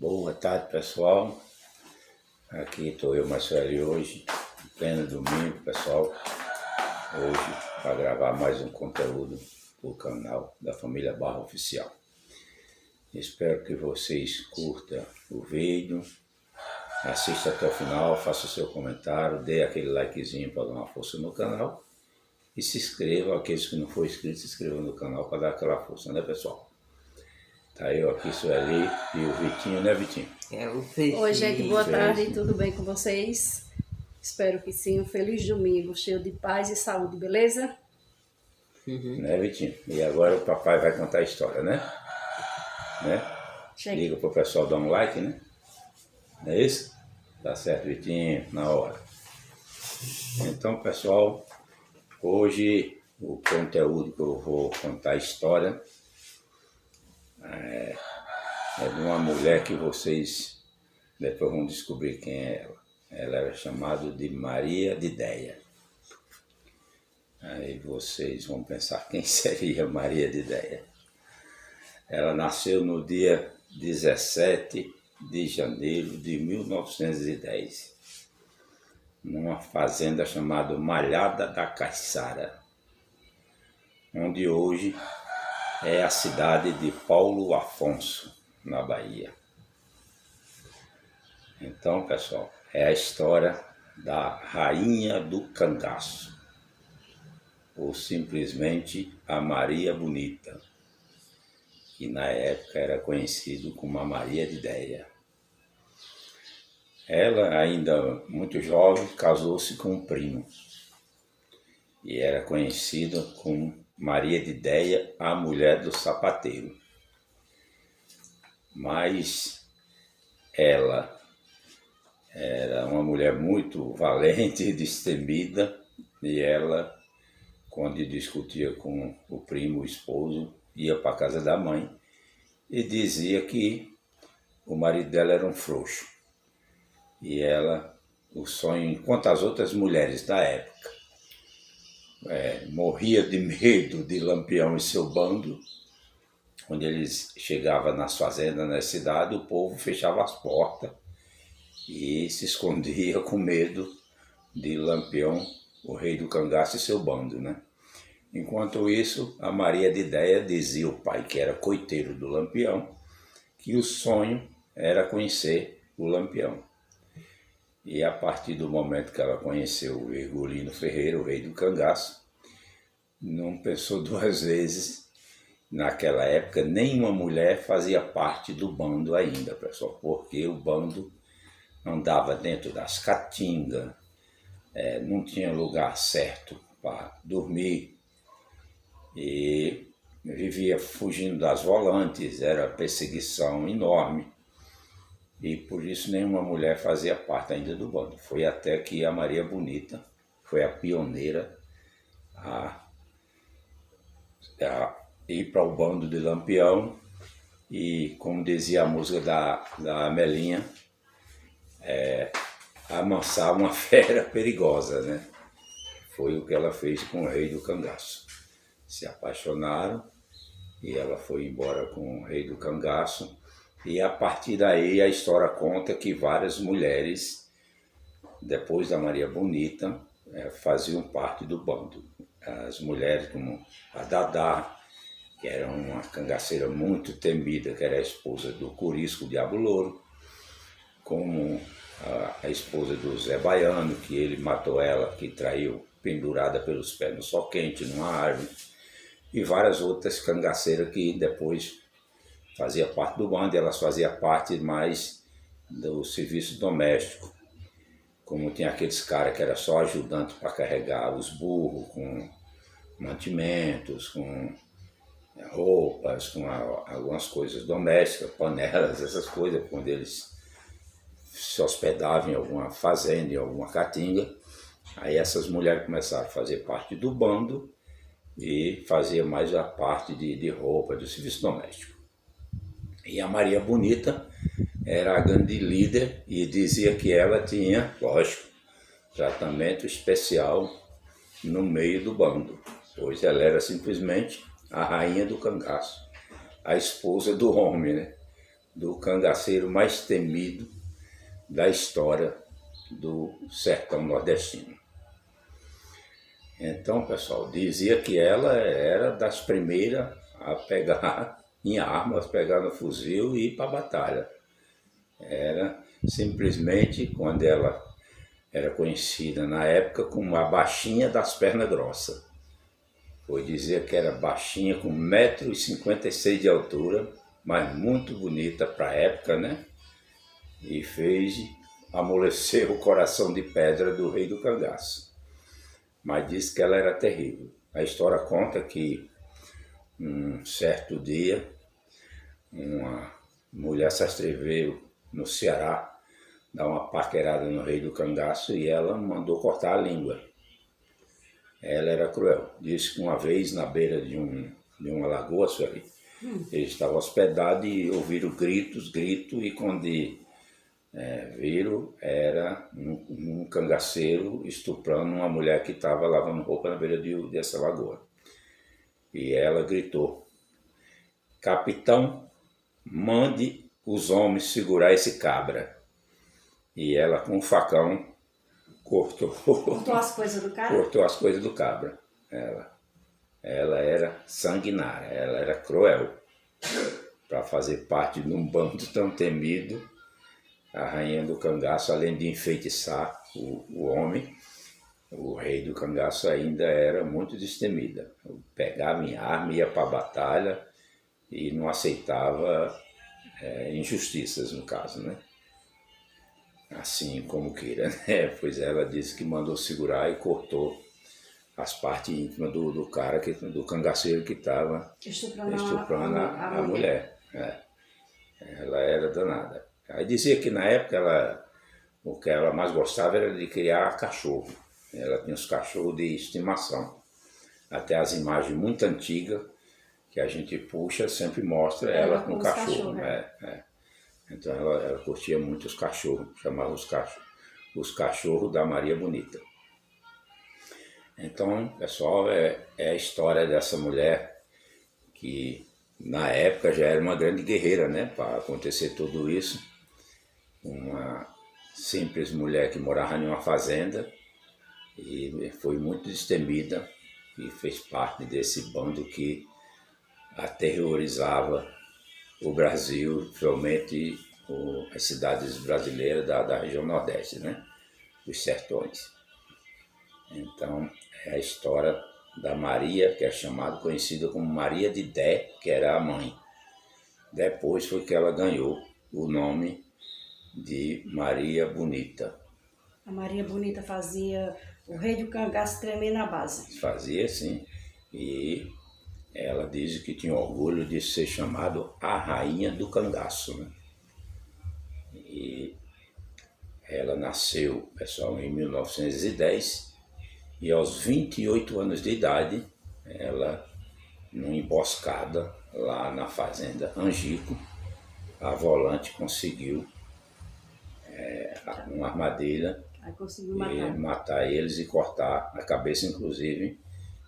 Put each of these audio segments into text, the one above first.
Boa tarde, pessoal. Aqui estou eu, Marcelo, hoje, em pleno domingo, pessoal. Hoje, para gravar mais um conteúdo do canal da Família Barra Oficial. Espero que vocês curtam o vídeo, assista até o final, faça o seu comentário, dê aquele likezinho para dar uma força no canal e se inscrevam, aqueles que não foram inscritos, se inscrevam no canal para dar aquela força, né, pessoal? Tá eu aqui, Sueli e o Vitinho, né, Vitinho? Oi, gente, boa tarde, tudo bem com vocês? Espero que sim, um feliz domingo, cheio de paz e saúde, beleza? Né, Vitinho? E agora o papai vai contar a história, né? Liga pro pessoal dar um like, né? Não é isso? Tá certo, Vitinho, na hora. Então, pessoal, hoje o conteúdo que eu vou contar a história é de uma mulher que vocês depois vão descobrir quem é ela. Ela era chamada de Maria de Déia. Aí vocês vão pensar quem seria Maria de Déia. Ela nasceu no dia 17 de janeiro de 1910, numa fazenda chamada Malhada da Caiçara, onde hoje é a cidade de Paulo Afonso, na Bahia. Então, pessoal, é a história da Rainha do Cangaço, ou simplesmente a Maria Bonita, que na época era conhecido como a Maria de Déia. Ela, ainda muito jovem, casou-se com um primo e era conhecida como Maria de Déia, a mulher do sapateiro. Mas ela era uma mulher muito valente e destemida, e ela, quando discutia com o primo, o esposo, ia para a casa da mãe e dizia que o marido dela era um frouxo. E ela, o sonho, enquanto as outras mulheres da época morria de medo de Lampião e seu bando, quando eles chegavam nas fazendas, na cidade, o povo fechava as portas e se escondia com medo de Lampião, o rei do cangaço e seu bando, né? Enquanto isso, a Maria de Déia dizia ao pai, que era coiteiro do Lampião, que o sonho era conhecer o Lampião. E a partir do momento que ela conheceu o Virgulino Ferreira, o rei do cangaço, não pensou duas vezes. Naquela época, nenhuma mulher fazia parte do bando ainda, pessoal, porque o bando andava dentro das caatingas, não tinha lugar certo para dormir e vivia fugindo das volantes, era perseguição enorme. E por isso nenhuma mulher fazia parte ainda do bando. Foi até que a Maria Bonita foi a pioneira a ir para o bando de Lampião e, como dizia a música da Amelinha, amansar uma fera perigosa, né? Foi o que ela fez com o rei do cangaço. Se apaixonaram e ela foi embora com o rei do cangaço. E a partir daí a história conta que várias mulheres, depois da Maria Bonita, faziam parte do bando. As mulheres como a Dadá, que era uma cangaceira muito temida, que era a esposa do Corisco Diabo Louro, como a esposa do Zé Baiano, que ele matou ela, que traiu pendurada pelos pés no sol quente, numa árvore, e várias outras cangaceiras que depois fazia parte do bando. Elas faziam parte mais do serviço doméstico, como tinha aqueles caras que era só ajudante para carregar os burros com mantimentos, com roupas, com algumas coisas domésticas, panelas, essas coisas, quando eles se hospedavam em alguma fazenda, em alguma caatinga. Aí essas mulheres começaram a fazer parte do bando e fazia mais a parte de roupa, do serviço doméstico. E a Maria Bonita era a grande líder e dizia que ela tinha, lógico, tratamento especial no meio do bando, pois ela era simplesmente a rainha do cangaço, a esposa do homem, né? do cangaceiro mais temido da história do sertão nordestino. Então, pessoal, dizia que ela era das primeiras a pegar em armas, pegar no fuzil e ir para a batalha. Era simplesmente quando ela era conhecida na época como a baixinha das pernas grossas. Foi dizer que era baixinha com 1,56 m de altura, mas muito bonita para a época, né? E fez amolecer o coração de pedra do rei do cangaço. Mas disse que ela era terrível. A história conta que um certo dia uma mulher se atreveu no Ceará dar uma paquerada no rei do cangaço e ela mandou cortar a língua. Ela era cruel. Disse que uma vez na beira de uma lagoa, eles estavam hospedados e ouviram gritos, e quando viram, era um cangaceiro estuprando uma mulher que estava lavando roupa na beira dessa lagoa. E ela gritou: capitão, mande os homens segurar esse cabra. E ela, com um facão, cortou as coisas do cabra? Cortou as coisas do cabra. Ela era sanguinária, ela era cruel. Para fazer parte de um bando tão temido, a rainha do cangaço, além de enfeitiçar o homem, o rei do cangaço ainda era muito destemida. Pegava em arma, ia para a batalha e não aceitava injustiças, no caso, né? Assim como queira, né? Pois ela disse que mandou segurar e cortou as partes íntimas do cara, do cangaceiro que estava estuprando a mulher. Ela era danada. Aí dizia que na época o que ela mais gostava era de criar cachorro. Ela tinha os cachorros de estimação. Até as imagens muito antigas que a gente puxa sempre mostra ela com cachorro. Então ela curtia muito os cachorros, chamava os cachorros da Maria Bonita. Então, pessoal, é a história dessa mulher que na época já era uma grande guerreira, né, para acontecer tudo isso. Uma simples mulher que morava em uma fazenda e foi muito destemida e fez parte desse bando que aterrorizava o Brasil, principalmente as cidades brasileiras da região Nordeste, né? Dos sertões. Então, é a história da Maria, que é conhecida como Maria de Dé, que era a mãe. Depois foi que ela ganhou o nome de Maria Bonita. A Maria Bonita fazia o rei do cangaço tremer na base. Fazia, sim. E ela diz que tinha orgulho de ser chamado a rainha do cangaço, né? E ela nasceu, pessoal, em 1910 e aos 28 anos de idade, ela, numa emboscada lá na fazenda Angico, a Volante conseguiu uma armadilha matar eles e cortar a cabeça, inclusive.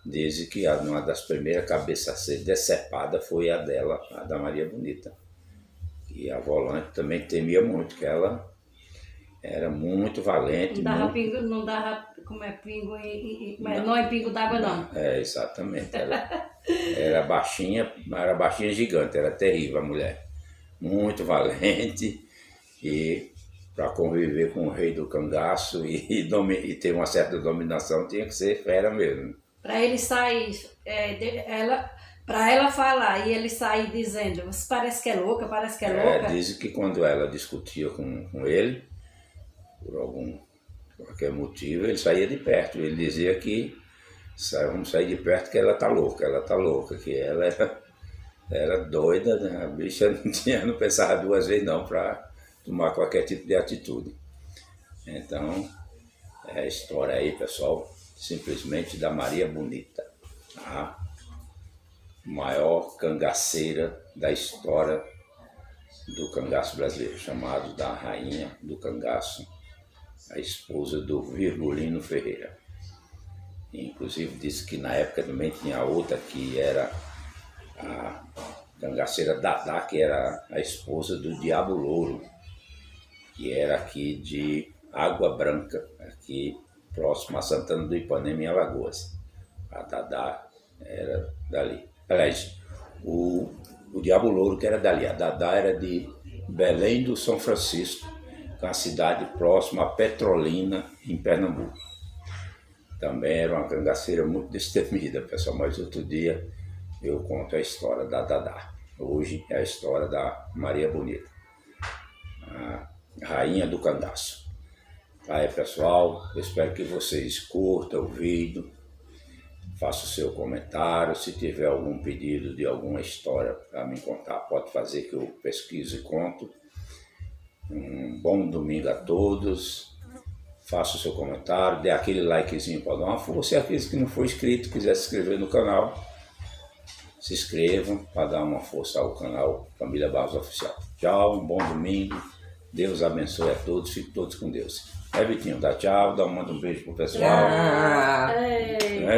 Diz que uma das primeiras cabeças a ser decepada foi a dela, a da Maria Bonita. E a Volante também temia muito, que ela era muito valente. Não dava como é pingo não é pingo d'água, não. Exatamente. Era baixinha gigante, era terrível a mulher. Muito valente e para conviver com o rei do cangaço e ter uma certa dominação tinha que ser fera mesmo. Para ele sair, para ela falar e ele sair dizendo: você parece que é louca, parece que é louca. Dizem que quando ela discutia com ele, por qualquer motivo, ele saía de perto. Ele dizia que vamos sair de perto que ela tá louca, que ela era doida, né? A bicha não pensava duas vezes não para tomar qualquer tipo de atitude. Então, é a história aí, pessoal, simplesmente da Maria Bonita, a maior cangaceira da história do cangaço brasileiro, chamado da rainha do cangaço, a esposa do Virgulino Ferreira. Inclusive disse que na época também tinha outra que era a cangaceira Dadá, que era a esposa do Diabo Louro, que era aqui de Água Branca, aqui próximo a Santana do Ipanema, em Alagoas. A Dadá era dali. Aliás, o Diabo Louro que era dali. A Dadá era de Belém do São Francisco, que é uma cidade próxima a Petrolina, em Pernambuco. Também era uma cangaceira muito destemida, pessoal, mas outro dia eu conto a história da Dadá. Hoje é a história da Maria Bonita, a rainha do cangaço. Aí, pessoal, eu espero que vocês curtam o vídeo, façam o seu comentário. Se tiver algum pedido de alguma história para me contar, pode fazer que eu pesquiso e conto. Um bom domingo a todos. Faça o seu comentário, dê aquele likezinho para dar uma força. E aqueles que não for inscrito, quiser se inscrever no canal, se inscrevam para dar uma força ao canal Família Barros Oficial. Tchau, um bom domingo. Deus abençoe a todos, fiquem todos com Deus. Vitinho, dá tchau, manda um beijo pro pessoal.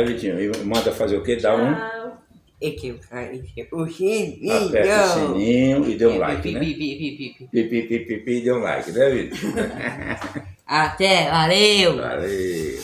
Vitinho, e manda fazer o quê? Dá um... O sininho. Aperta o sininho e dê um like, né? Pipi, dê um like, né, Vitinho? Até, valeu! Valeu!